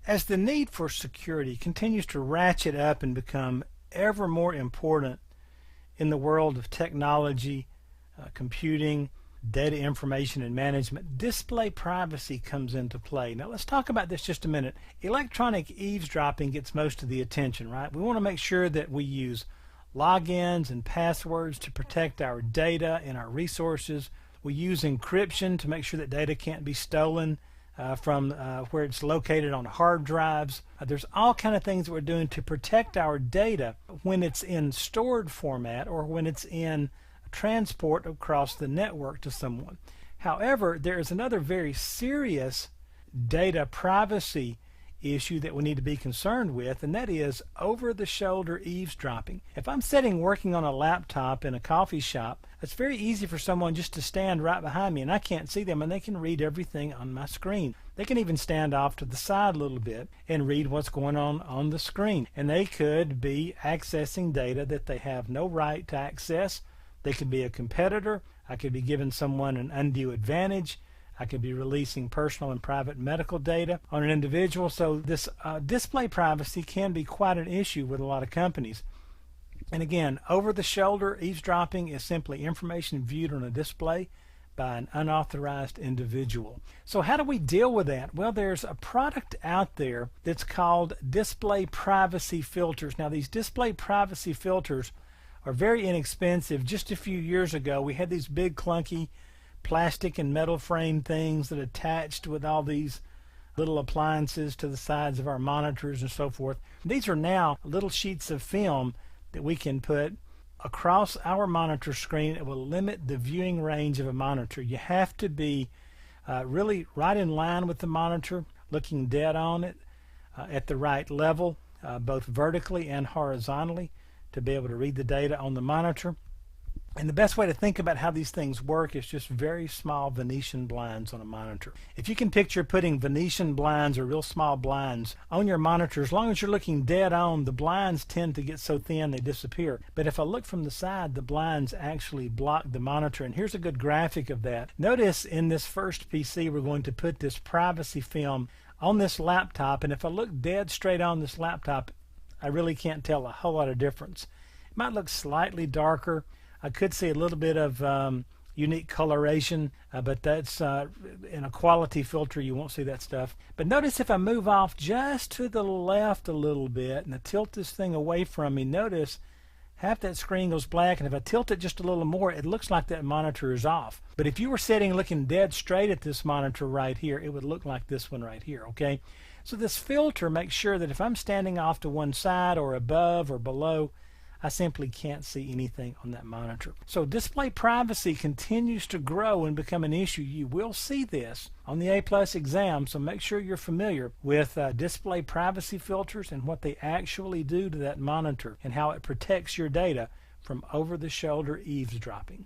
As the need for security continues to ratchet up and become ever more important in the world of technology, computing, data information and management, display privacy comes into play. Now let's talk about this just a minute. Electronic eavesdropping gets most of the attention, right? We want to make sure that we use logins and passwords to protect our data and our resources. We use encryption to make sure that data can't be stolen from where it's located on hard drives. There's all kind of things that we're doing to protect our data when it's in stored format or when it's in transport across the network to someone. However, there is another very serious data privacy issue that we need to be concerned with, and that is over-the-shoulder eavesdropping. If I'm sitting working on a laptop in a coffee shop, it's very easy for someone just to stand right behind me and I can't see them, and they can read everything on my screen. They can even stand off to the side a little bit and read what's going on the screen, and they could be accessing data that they have no right to access. They could be a competitor. I could be giving someone an undue advantage. I could be releasing personal and private medical data on an individual. So this display privacy can be quite an issue with a lot of companies. And again, over-the-shoulder eavesdropping is simply information viewed on a display by an unauthorized individual. So how do we deal with that? Well, there's a product out there that's called display privacy filters. Now, these display privacy filters are very inexpensive. Just a few years ago, we had these big clunky plastic and metal frame things that attached with all these little appliances to the sides of our monitors and so forth. These are now little sheets of film that we can put across our monitor screen. It will limit the viewing range of a monitor. You have to be really right in line with the monitor, looking dead on it at the right level, both vertically and horizontally, to be able to read the data on the monitor. And the best way to think about how these things work is just very small Venetian blinds on a monitor. If you can picture putting Venetian blinds or real small blinds on your monitor, as long as you're looking dead on, the blinds tend to get so thin they disappear. But if I look from the side, the blinds actually block the monitor. And here's a good graphic of that. Notice in this first PC, we're going to put this privacy film on this laptop. And if I look dead straight on this laptop, I really can't tell a whole lot of difference. It might look slightly darker. I could see a little bit of unique coloration, but that's in a quality filter you won't see that stuff. But notice if I move off just to the left a little bit and I tilt this thing away from me, notice half that screen goes black, and if I tilt it just a little more, it looks like that monitor is off. But if you were sitting looking dead straight at this monitor right here, it would look like this one right here, okay? So this filter makes sure that if I'm standing off to one side or above or below, I simply can't see anything on that monitor. So display privacy continues to grow and become an issue. You will see this on the A+ exam, so make sure you're familiar with display privacy filters and what they actually do to that monitor and how it protects your data from over-the-shoulder eavesdropping.